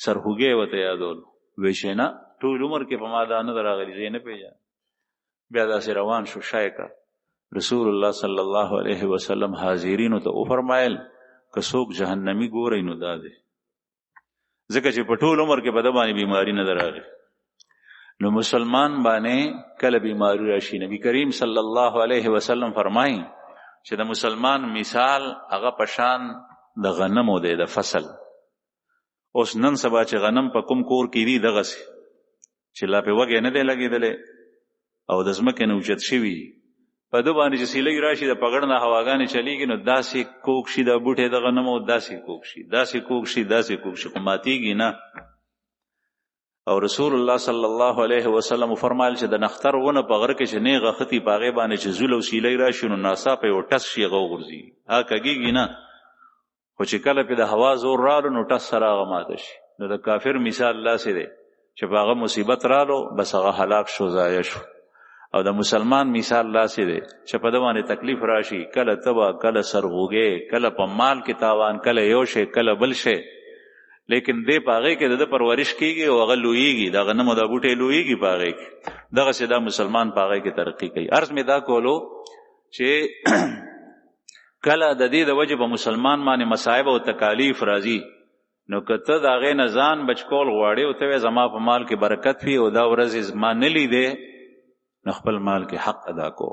سرخوږی ورته یادول. وایي چې نه ټول عمر کې په ما دا نه ده راغلي، زه یې نه پیژنم. بیا داسې روان شو شایکه. رسول الله صلی الله علیه وسلم حاضرینو ته وفرمایل که څوک جهنمی ګورئ نو دا دی، ځکه چې په ټول عمر کې په ده باندې بیماري نه ده راغلې. نو مسلمان باندې کله بیماری راشي، نبی کریم صلی الله علیه وسلم فرمایي چې د مسلمان مثال هغه پشان د غنمو دی، د فصل. اوس نن سبا چې غنم په کوم کور کې دي دغسې چې لا پې وږی نه دی لګېدلی او د ځمکې نه اوچت شوي، په ده باندې چې سیلۍ راشي د پګړ نه هواګانې چلیږي نو داسې کوږ شي دا بوټی د غنمو، داسې کوږ شي، داسې کوږ شي، داسې کوږ شي، خو ماتېږي نه. او رسول الله صلی الله علیه وسلم فرمایل چې د نختر ونه په غره کې چې نیغه خطي په هغې باندې چې زول او سیلۍ راشي نو ناڅاپه یو ټس شي هغه وغورځي، هغه کږېږي نه، خو چې کله پې د هوا زور رالو نو ټس سره هغه ماته شي. نو د کافر مثال داسې دی چې په هغه مصیبت رالو بس هغه هلاک شو، ضایع شو. او د مسلمان مثال داسې دی چې په ده باندې تکلیف راشي، کله تبه، کله سرغوږی، کله په مال کې تاوان، کله یو شی کله بل شی، لیکن دې په هغې کې د ده پرورش کېږي او هغه لویېږي، د غنمو دا بوټی لویېږي په هغې کې. دغسې دا مسلمان په هغې کې ترقي کوي. عرض مې دا کولو چې کله د دې د وجې په مسلمان باندې مصائب او تکالیف راځي نو که ته د هغې نه ځان بچ کول غواړې او ته وایې زما په مال کې برکت وي او دا ورځې زما نه لیدې نو خپل مال کې حق ادا کو.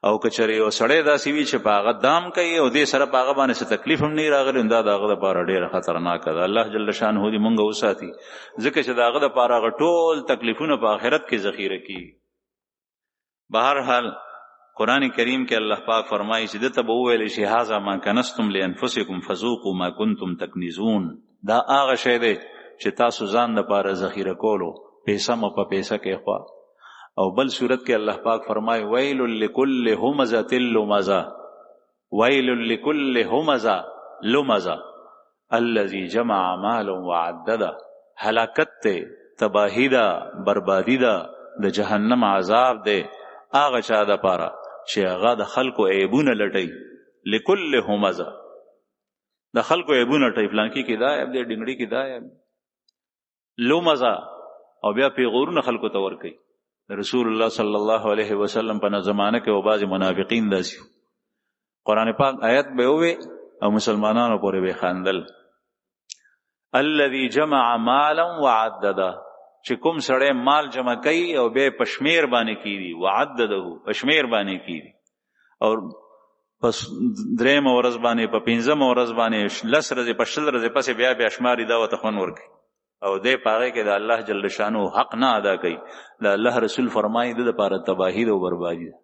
او که چېرې یو سړی داسې وي چې په هغه دام کوي او دې سره په هغه باندې څه تکلیف هم نه راغلی نو دا د هغه دپاره ډېره خطرناکه ده. الله جل شانه دې مونږ وساتي، ځکه چې د هغه دپاره هغه ټول تکلیفونه په آخرت کې ذخیره کېږي. بهرحال قرآن کریم کې الله پاک فرمایي چې ده ته به وویلی شي هذا ما کنزتم لانفسکم فذوقوا ما کنتم تکنزون. دا هغه شی دی چې تاسو ځان دپاره ذخیره کولو، پیسه مو په پیسه کې خوا. او بل صورت کې الله پاک فرمای ویل لکل همزه لمزه، ویل لکل همزه لمزه الذي جمع مالا وعدده. هلاکت ته، تباہی ده، بربادی ده، د جهنم عذاب ده هغه چا دپاره چې هغه د خلکو عیبونه لټوي. لکل همزه د خلکو عیبونه لټوي، فلانکي کې دا عیب دی، ډنګړي کې دا عیب. لمزه او بیا پیغورونه خلکو ته ورکوي. رسول الله صلی الله علیه وسلم په زمانه کې او بعض منافقین داسې قرآن پاک آیت به ووي او مسلمانانو پورې به خاندل. الذي جمع مالا وعدده، چې کوم سړی مال جمع کوي او بیا په شمیر باندې کیږي، وعدده په شمیر باندې کیږي، او پس درېیمه ورځ باندې په پنځمه ورځ باندې 10 ورځې په 20 ورځې پسې بیا شماري دا ورته خوند ورکوي او دې په هغې کې د الله جل شانو حق نه ادا کوي. د الله رسول فرمایي د دپاره تباهي ده او بربادي ده.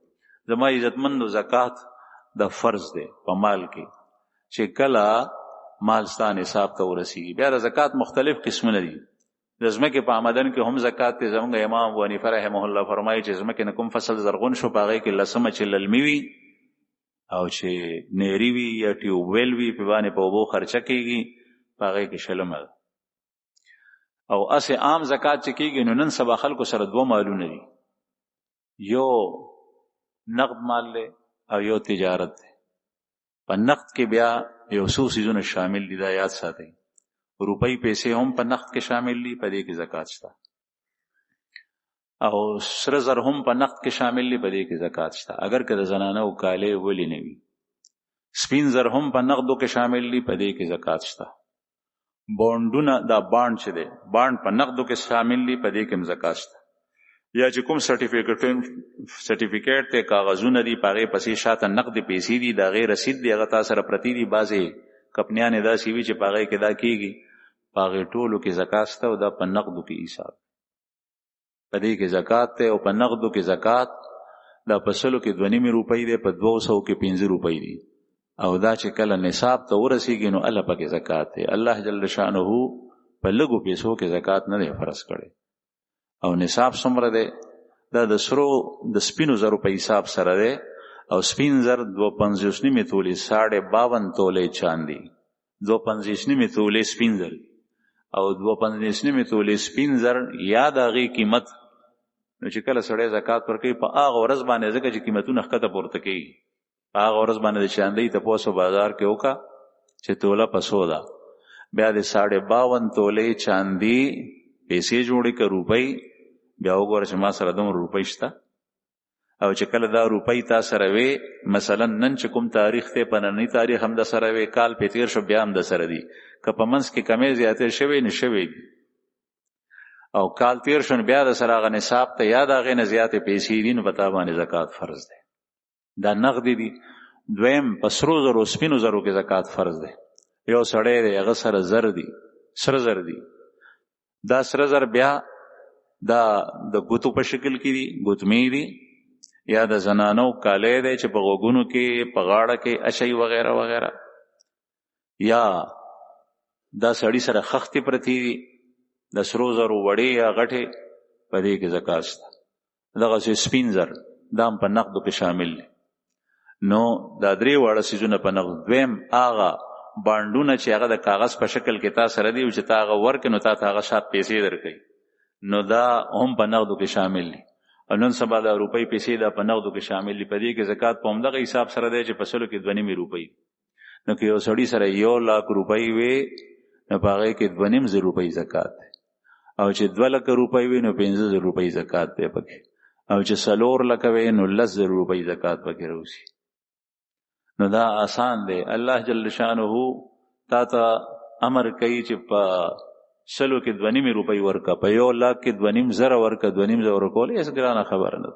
زما عزتمندو زکات د فرض دی په مال کې، چې کله مال ستا نصاب ته ورسېږي. بیا د زکات مختلف قسمونه دي. د ځمکې په آمدن کې هم زکات دی. زموږ امام ابو حنیفه رحمه الله فرمایي چې ځمکې نه کوم فصل زرغون شو په هغې کې 10 چې للمي وي او چې نیري وي یا ټیوبویل وي په باندې په اوبو خرچه کېږي په هغې کې 20 ده. او اسې عام زکات چې کېږي نو نن سبا خلکو سره 2 مالونه دي، یو نقد مال دی او یو تجارت دی. په نقد کې بیا یو څو څیزونه شامل دي، دا یاد ساتئ. روپۍ پیسې هم په نقد کې شامل دي، په دې کې زکات شته. او سره زر هم په نقد کې شامل دي، په دې کې زکات شته، اگر که د زنانو کالې ولې نه وي. سپین زر هم په نقدو کې شامل دي، په دې کې زکات شته. بانډونه، دا بانډ چې دی، بانډ په نقدو کې شامل دي، په دې کې هم زکات شته. یا چې کوم سرټیفیکیټ ته کاغذونه دي پاغه پسې شاته نقد پیسې دي دا غیر رسید دی هغه تاسو سره پرتی دي بعضې کمپنیان دا سی وی چې پاغه کې دا کیږي پاغه ټولو کې زکات ته او دا په نقدو کې حساب پدې کې زکات ته او په نقدو کې زکات دا پسلو کې 2.5 روپۍ دی په 200 کې 15 روپۍ دي او دا چې کله نصاب ته ورسیږي نو الله پکې زکات دی الله جل شانه په لګو پیسو کې زکات نه دی فرض کړي او نصاب څومره دی دا د سرو د سپینو زرو په حساب سره دی او سپین زر 2.55 تولې 52 تولې چاندي 2.55 تولې سپین زر او 2.55 تولې سپین زر یاد هغه قیمت نو چې کله سړی زکات ورکوي په هغه ورځ باندې ځکه چې قیمتونه ښکته پورته کوي په هغه ورځ باندې د چاندي تپوسو بازار کې وکا چې توله پسو ده بیا د 52 تولې چاندي پیسې جوړې که روپۍ بیا وګوره چې ما سره دومره روپۍ شته او چې کله دا روپۍ تا سره وي مثلا نن چې کوم تاریخ ته په نننی تاریخ هم د سره وي کال په تیر شو بیا هم د سره دي که په منځ کې کمې زیاتې شوي نه شوي او کال تیر شو بیا د سره هغه نصاب ته یاد هغې نه زیاتې پیسې دي نو په تا باندې زکات فرض دی دا نقد دي دویم په سرو زرو سپینو زرو کې زکات فرض دی یو سړی دی هغه سره زر دي سره زر دي دا سره زر بیا دا د ګوتو په شکل کې دي ګوتمې دي یا د زنانو کالی دی چې په غوږونو کې په غاړه کې اچوي وغیره وغیره یا دا سړی سره خښتې پرتې دي د سرو زرو وړې یا غټې په دې کې زکات شته دغسې سپین زر دا هم په نقدو کې شامل دي نو دا درې واړه څیزونه په نقد دویم هغه بانډونه چې هغه د کاغذ په شکل کې تا سره دي او چې تا هغه ورکړې نو تا ته هغه شات پیسې درکوي نو دا هم په نقدو کې شامل دي او نن سبا دا روپۍ پیسې دا په نقدو کې شامل دي په دې کې زکات په همدغه حساب سره دی چې په سلو کې 2.5 روپۍ نو که یو سړي سره 1 लाख روپۍ وي نو په هغې کې 2.5 روپۍ زکات دی او چې 2 لکه روپۍ وي نو 15 روپۍ زکات دی پکې او چې 4 لکه وي نو 10 روپۍ زکات پکې راوځي نو دا آسان دی الله جل شانه تا ته امر کوي چې په سلو کې 2.5 روپۍ ورکا په 1 लाख کې 2.5 زره ورکا 2.5 زره ورکول هیڅ ګرانه خبره نه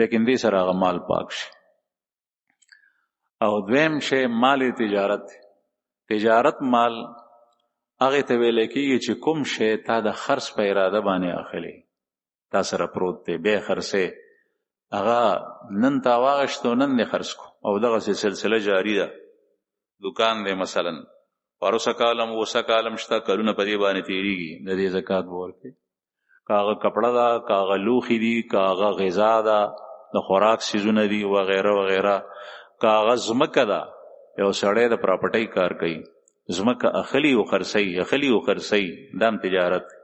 لیکن دې سره هغه مال پاک شي او دویم شی مال تجارت مال هغه ته ویل کېږي چې کوم شی تا د خرڅ په اراده باندې اخلي تا سره پروت دی به خرڅه هغه نن تا واغشتو نن نه خرڅ کو او دغه سلسله جاری ده دکان دی مثلا پروسه کالم وسه کالم شته کلونه په دې باندې تیریږي د دې زکات ورکړي کاغه کپڑا دا کاغه لوخي دي کاغه غذا دا د خوراک سيزونه دي وغیرہ وغیرہ کاغه زمکه دا یو سړی د پراپرټي کار کوي زمکه اخلي او خرڅي دام تجارت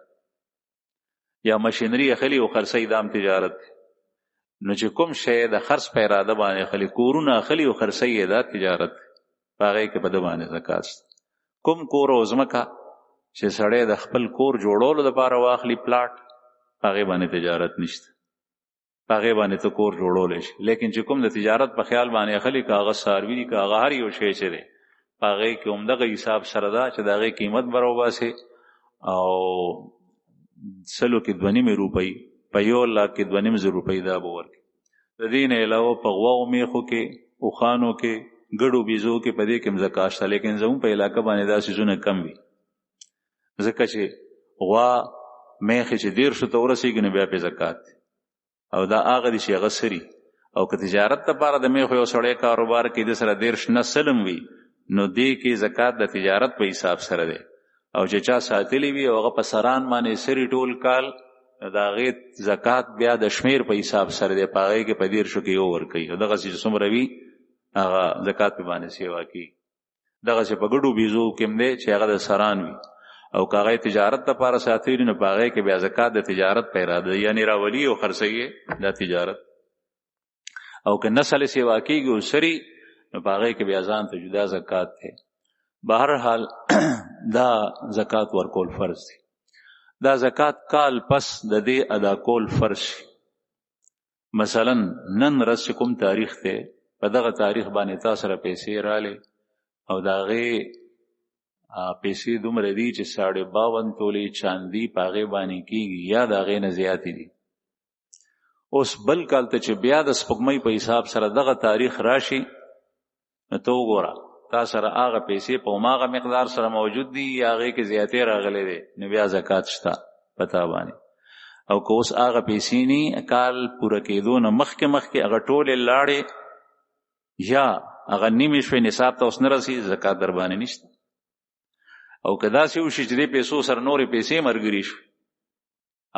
یا ماشينري اخلي او خرڅي دام تجارت نو چې کوم شی د خرڅ په اراده باندې اخلي کورونه اخلي او خرڅي دا تجارت پاره کې په د باندې زکات کوم کور او زمکه چې سړی د خپل کور جوړولو لپاره واخلي پلاټ هغه باندې تجارت نشته هغه باندې ته کور جوړول شي لیکن چې کوم د تجارت په خیال باندې اخلي کاغذ ساروي دي کاغذ هر یو شی چې دی هغه کې عمدغه حساب سره دا چې دغه قیمت برابر شي او سلو کې 2.5 روپۍ په 1 लाख کې 2.5 روپۍ دا به ورکړي د دې نه علاوه په غواو میخو کې او خانو کې ګړو بيزو کې پدې کې زکات شته لیکن زموږ په علاقې باندې دا سيزونه کم وي ځکه چې غوا میخ چې ډیر شو ته ورسیږي نو بیا په زکات او دا هغه دي چې غسري او که تجارت لپاره د میخ یو سړی کاروبار کې د سره ډیر شنه سلم وي نو دې کې زکات د تجارت په حساب سره دی او چې چا ساتلی وي او هغه په سران باندې سری ټول کال دا غي زکات بیا د شمیر په حساب سره دی پاره کې په ډیر شو کې یو ور کوي دغه چې څومره وي هغه زکات په باندې سیوا کی دغه چې په ګډو بيزو کې مده چې هغه د سران وي او کاغه تجارت لپاره ساتلی نه پاغه کې بیا زکات د تجارت په اراده یعنی راولي او خرڅي د تجارت او که نسل سیوا کیږي سری نو پاغه کې بیا ځان ته جدا زکات ته بهر حال دا زکات ورکول فرض دي دا زکات کال پس د دې ادا کول فرض مثلا نن رس کوم تاریخ ته په دغه تاریخ باندې تاسو سره پیسې رااله او دا غي پیسې دومره دي چې 52 تولې چاندي پاغه باندې کیږي یا دا غي نه زیات دي اوس بل کال ته چې بیا د سپوږمۍ په حساب سره دغه تاریخ راشي نو ته وګوره تا سره هغه پیسې په هماغه مقدار سره موجود دي یا هغې کې زیاتې راغلی دی نو بیا زکات شته په تا باندې. او که اوس هغه پیسې نه کال پوره کېدو نه مخکې هغه ټولې لاړې یا هغه نیمې شوې نصاب ته اوس نه رسي زکات در باندې نشته. او که داسې وشي چې دې پیسو سره نورې پیسې ملګرې شوې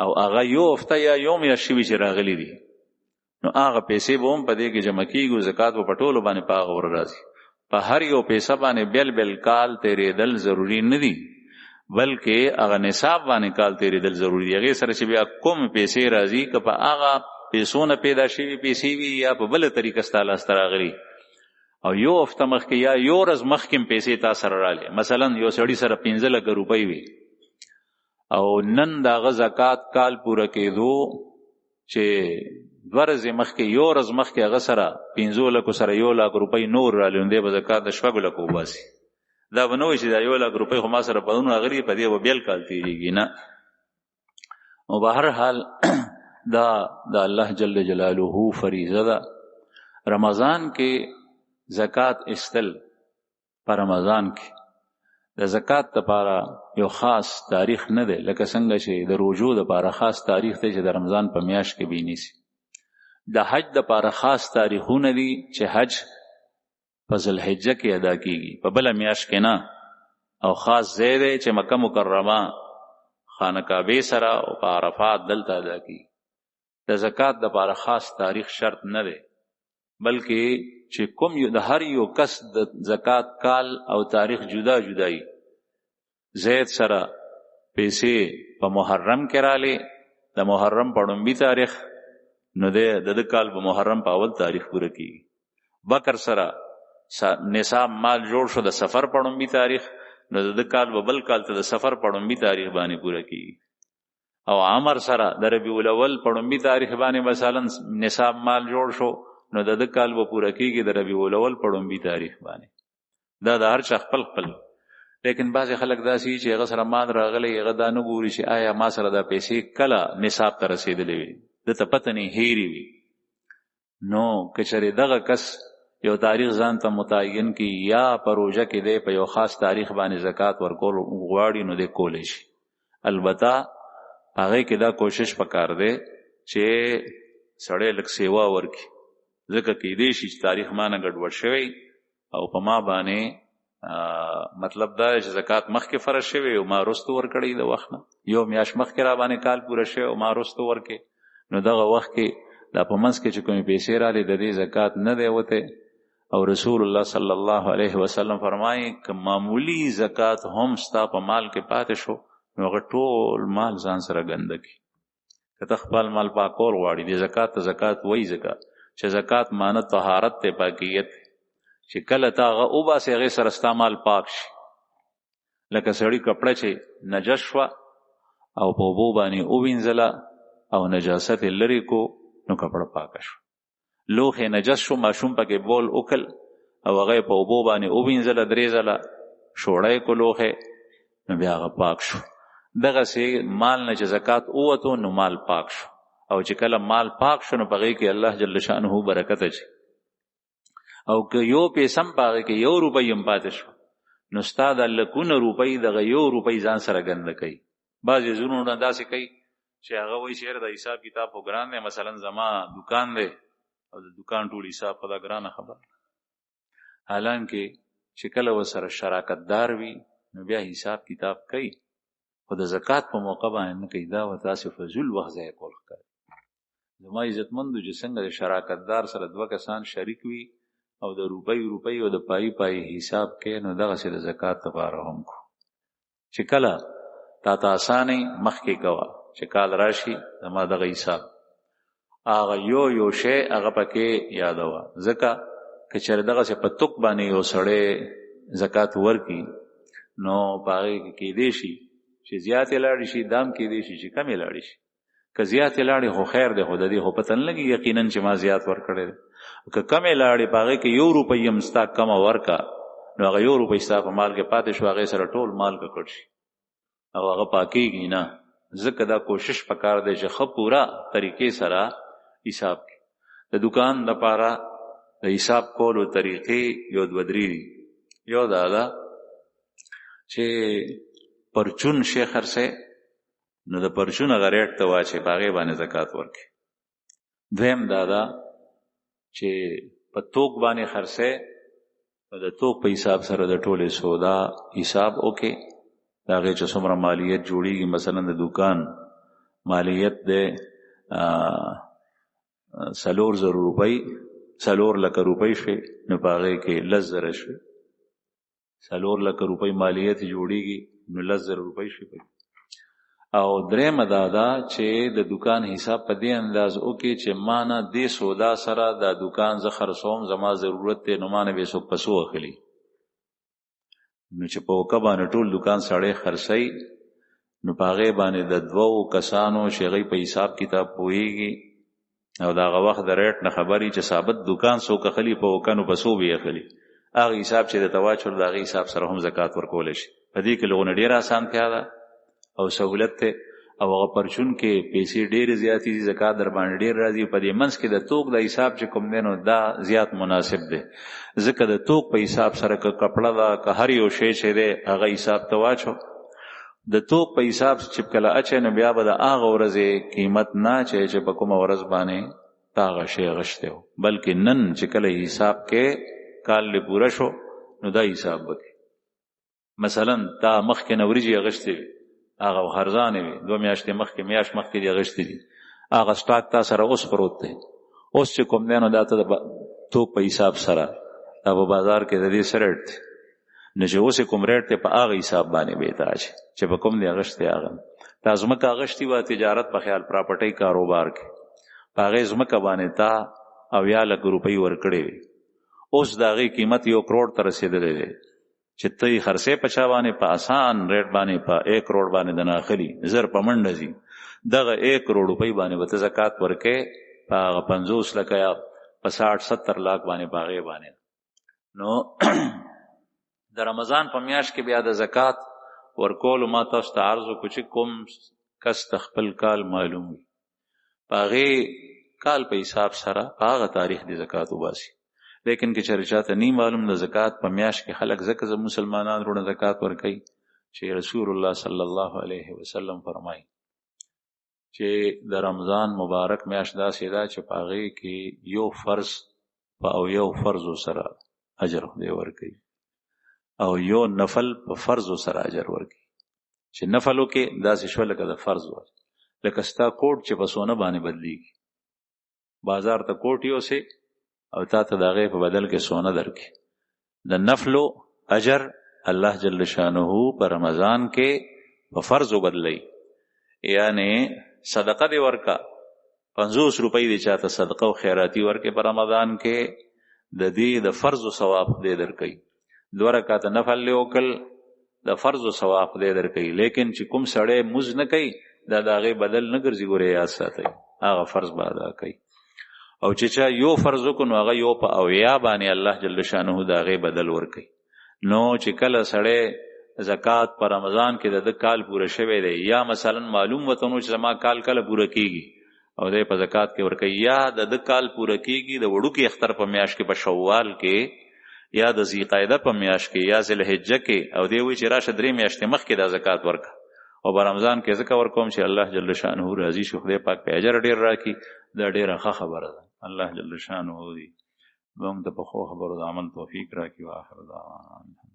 او هغه یو هفته یا یو میاشت شوي چې راغلي دي نو هغه پیسې به هم په دې کې جمع کېږي، زکات به په ټولو باندې په هغه ور راځي. په هر یو پیسه باندې بیل کال تیرېدل ضروري نه دي بلکې هغه نصاب باندې کال تیرېدل ضروري دي. هغې سره چې بیا کوم پیسې راځي که په هغه پیسو نه پیدا شوي پیسې وي یا په بله طریقه ستا لاسته راغلي او یو هفته مخکې یا یو ورځ مخکې پیسې تا سره راغلي، مثلا یو سړي سره 15 لکه روپۍ وي او نن د هغه زکات کال پوره کېدو چې 2 ورځې مخکې یو ورځ مخکې هغه سره 15 لکو سره 1 لک روپۍ نور راغلي نو دی به زکات د 6 لکو وباسي. دا به نه وایي چې دا 1 لک روپۍ خو ما سره پرون راغلي په دې به بېل کال تېرېږي نه. او به هر حال دا د الله جل جلاله فریضه ده. رمضان کې زکات استل په رمضان کې د زکات لپاره یو خاص تاریخ نه دی لکه څنګه چې د روژو لپاره خاص تاریخ دی چې د رمضان په میاشت کې به نیسي. د حج لپاره خاص تاریخونه دي چې حج په ذوالحجه کې ادا کیږي په بله میاشت کې نه، او خاص ځای دی چې مکه مکرمه خانه کعبې سره او په عرفات دلته ادا کیږي. د زکات لپاره خاص تاریخ شرط نه دی بلکې چې کوم د هر یو کس د زکات کال او تاریخ جدا جدای زید سره پیسې په محرم کې رالی د محرم په ړومبي تاریخ نو د کال په محرم په اول تاریخ پوره کیږي. بکر سره نصاب مال جوړ شو د سفر په ړومبي تاریخ نو د کال په بل کال ته د سفر په ړومبي تاریخ باندې پوره کیږي. او عمر سره د ربیع الاول په ړومبي تاریخ باندې مثلا نصاب مال جوړ شو نو د کال به پوره کېږي د ربیع الاول په ړومبي تاریخ باندې. دا د هر چا خپل لیکن بعضې خلک داسې چې هغه سره مال راغلی هغه دا نه ګوري چې آیا ما سره دا پیسې کله نصاب ته رسېدلې وي، دته پته نه هېرې وي. نو که چېرې دغه کس یو تاریخ ځان ته متعین کړي یا په روژه کې دی په یو خاص تاریخ باندې زکات ورکول غواړي نو دی کولی شي. البته هغې کې دا کوشش پکار دی چې سړی لږ سیوا ورکړي، ځکه کېدی شي چې تاریخ ما نه ګډوډ شوی او په ما باندې مطلب دا چې زکات مخکې فرض شوی او ما وروسته ورکړی د وخت نه، یو میاشت مخکې را باندې کال پوره شوی او ما وروسته ورکړې نو دغه وخت کې دا په منځ کې چې کومې پیسې راغلې د دې زکات نه دی وتی. او رسول الله صلی الله علیه وسلم فرمایي که معمولی زکات هم ستا په مال کې پاتې شو نو هغه ټول مال ځان سره ګنده کړي. که ته خپل مال پاکول غواړي دې زکات ته زکات وایي ځکه چې زکات معنی طهارت ته پاکیت چې کله تا هغه وباسې هغې سره ستا مال پاک شي. لکه سړي کپړه چې نجس شوه او په اوبو باندې ووینځله او نجاست یې لرې کو نو کپړه پاکه شوه. لوښی نجس شو ماشوم پکې بول وکړ او هغه یې په اوبو باندې ووینځله 3 ځله شوړی کو لوښی نو بیا هغه پاک شو. دغسې مال نه چې زکات ووتو نو مال پاک شو او چې کله مال پاک شو نو په هغې کې الله جل شانه برکت اچي. او که یو پیسه هم په هغې کې 1 روپۍ هم پاتې شو نو ستا د لکونه روپۍ دغه 1 روپۍ ځان سره ګنده کوي. بعضې زړونه داسې کوي چې هغه وایي چې د حساب کتاب خو ګران دی، مثلا زما دکان دی او د دکان ټول حساب خو دا ګرانه خبره، حالانکې چې کله ورسره شراکت دار وي نو بیا حساب کتاب کوي خو د زکات په موقع باندې نه کوي. دا ورته داسې فضول وخت ضایع کول ښکاري. زما عزتمندو چې څنګه د شراکت دار سره 2 کسان شریک وي او د روپۍ او د پای حساب کوي نو دغسې د زکات لپاره هم کو چې کله تا ته اسانه مخکې کوه چې کال راشي زما دغه حساب هغه یو شی هغه پکې یادوه. ځکه که چېرې دغسې په توک باندې یو سړی زکات ورکړي نو په هغې کې کېدی شي چې زیاتې لاړې شي، دام کېدی شي چې کمې لاړې شي. که زیاتې لاړې خو خیر دی، خو د دې خو پته نه لګي یقینا چې ما زیات ورکړی دی. که کمې لاړې په هغې کې 1 روپۍ هم ستا کمه ورکه نو هغه 1 روپۍ ستا په مال کې پاتې شو، هغې سره ټول مال ککړ شي او هغه پاکېږي نه. ځکه دا کوشش پکار دی چې ښه پوره طریقې سره حساب کې د دکان لپاره د حساب کولو طریقې یو دوه درې دي. یو دا ده چې پرچون شي خرڅه نو د پرچون هغه ریټ ته واچي په هغې باندې زکات ورکړي. دویم دا ده چې په توک باندې خرڅه د توک په حساب سره د ټولې سودا حساب وکړي د هغې چې څومره مالیت جوړیږي. مثلا د دکان مالیت د 4,000 روپۍ 4 لکه روپۍ شوې نو په هغې کې 10,000 شوې. 4 لکه روپۍ مالیت جوړیږي نو 10,000 روپۍ شوې. او درېمه دا ده چې د دکان حساب په دې انداز وکړي چې ما نه دې سودا سره د دکان زه خرڅوم زما ضرورت دی نو ما نه به څوک پیسو اخلي. نو چې په وکه باندې ټول دکان سړی خرڅوي نو په هغې باندې د 2 کسانو چې هغوی په حساب کتاب پوهېږي او د هغه وخت د ریټ نه خبري چې ثابت دکان څوک اخلي په وکه نو پیسو به یې اخلي. هغه حساب چې درته واچول د هغې حساب سره هم زکات ورکولی شي. په دې کې لغونه ډېره اسانتیا ده او سہولت ته. او هغه پرچون کې پیسې ډېرې زیاتې دي زکات در باندې ډېر راځي. په دې منځ کې د توک د حساب چې کوم دی نو دا زیات مناسب دی ځکه د توک په حساب سره که کپړه ده که هر یو شی چې دی هغه حساب ته واچو. د توک په حساب چې کله اچي نو بیا به د هغه ورځې قیمت نه اچي چې په کومه ورځ باندې تا هغه شی اغشتی و بلکې نن چې کله حساب کې کال لې پوره شو نو دا حساب وکړي. مثلا تا مخکې نه وریجې اغشتې وي هغه هرزانې وي 2 میاشتې مخکې میاشت مخکې دې اغشتې دي هغه سټاک تا سره اوس پروت دی. اوس چې کوم دی نو دا ته د توک په حساب سره دا په بازار کې د دې څه ریټ دی نو چې اوس کوم ریټ دی په هغه حساب باندې به تا اچي چې په کوم دی اغشتې هغه. تا ځمکه اغشتې وه تجارت په خیال پراپرټۍ کاروبار کې په هغې ځمکه باندې تا 80 لک روپۍ ورکړې وي. اوس د هغې قیمت 1 کروڑ ته رسېدلی دی چې ته یې خرڅې په چا باندې په آسان ریټ باندې په 1 کروڑ باندې د ناخلي زر په منډه ځي. دغه 1 کروڑ روپۍ باندې به ته زکات ورکې په هغه 50 لکه یا په 60-70 لاک باندې په هغې باندې. نو د رمضان په میاشت کې بیا د زکات ورکولو ما تاسو ته عرض وکړو چې کوم کس ته خپل کال معلوم وي په هغې کال په حساب سره په هغه تاریخ د زکات وباسي. لیکن که چېرې چاته نی معلوم د زکات په میاشت کې خلک ځکه مسلمانان وروڼه زکات ورکوي چې رسول الله صلی الله علیه وسلم فرمایي چې د رمضان مبارک میاشت داسې ده چې په هغې کې یو فرض او یو فرضو سره اجر خدای ورکوي او یو نفل په فرضو سره اجر ورکوي. چې نفل وکړې داسې شوه لکه د فرض وه لکه ستا کوټ چې په سونه باندې بدلیږي بازار ته کوټ یوسې او تا ته د هغې په بدل کې سونه درکړي. د نفلو اجر الله جل شانه په رمضان کې په فرضو بدلی. یعنی صدقه دی ورکا 50 روپۍ دی چاته صدقه او خیراتی ورکې په رمضان کې د دې د فرض او ثواب دې درکې. 2 رکعات نفل له وکړ د فرض او ثواب دې درکې. لیکن چې کوم سړی موز نه کوي دا د هغې بدل نه ګرځي. ګوره یاد ساتئ هغه فرض به ادا کوي او چې چا یو فرض وکړو نو هغه یو په 80 باندې الله جل شانه د هغې بدل ورکوي. نو چې کله سړی زکات په رمضان کې د کال پوره شوی دی یا مثلا معلوم وته نو چې زما کال کله پوره کیږي او دی په زکات کې ورکوي یا د کال پوره کیږي د وړوکي اختر په میاشت کې په شوال کې یا د ذیقعده په میاشت کې یا ذوالحجه کې او دی وایي چې راشه 3 میاشتې مخکې دا زکات ورکړه او په رمضان کې ځکه ورکوم چې الله جل شانه راضي شي خدای پاک په اجر ډېر راکړي. دا ډېره ښه خبره ده. الله جل شانه دې موږ ته په ښو خبرو د عمل توفیق راکړي. واخر دعوانا